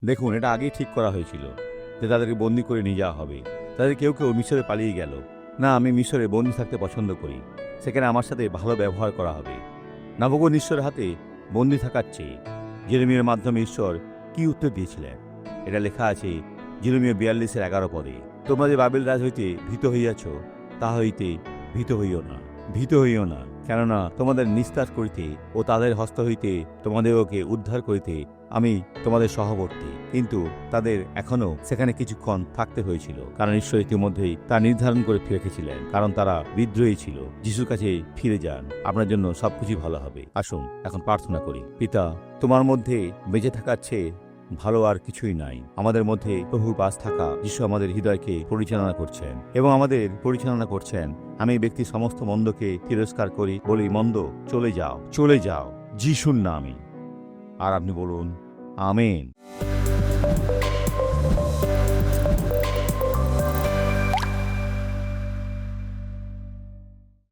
দেখুন, এটা আগেই ঠিক করা হয়েছিল যে তাদেরকে বন্দী করে নিয়ে যাওয়া হবে। তাদের কেউ কেউ মিশরে পালিয়ে গেল। না, আমি মিশরে বন্দী থাকতে পছন্দ করি। সেখানে আমার সাথে ভালো ব্যবহার করা হবে। নবুকদনেছরের হাতে বন্দী থাকার চেয়ে যেরেমিয়ার মাধ্যমে ঈশ্বর কি উত্তর দিয়েছিলেন, এটা লেখা আছে যেরেমিয়া 42-11 পদে। তোমরা যে বাবেল রাজ হইতে ভীত হইয়াছ, তা হইতে ভীত হইও না, ভীত হইও না। কেননা তোমাদের নিস্তার করিতে ও তাদের হস্ত হইতে তোমাদেরকে উদ্ধার করিতে আমি তোমাদের সহবর্তী। কিন্তু তাদের এখনো সেখানে কিছুক্ষণ থাকতে হয়েছিল, কারণ ঈশ্বর ইতিমধ্যেই তা নির্ধারণ করে রেখেছিলেন। কারণ তারা বিদ্রোহী ছিল। যিশুর কাছে ফিরে যান, আপনার জন্য সবকিছু ভালো হবে। আসুন এখন প্রার্থনা করি। পিতা, তোমার মধ্যে বেঁচে থাকার চেয়ে ভালো আর কিছুই নাই। আমাদের মধ্যে প্রভুর বাস থাকা যিশু আমাদের হৃদয়কে পরিচালনা করছেন এবং আমাদের পরিচালনা করছেন। আমি এই ব্যক্তির সমস্ত মন্দকে তিরস্কার করি, বলি, মন্দ চলে যাও, চলে যাও যিশুর নামে। আর আপনি বলুন, আমেন।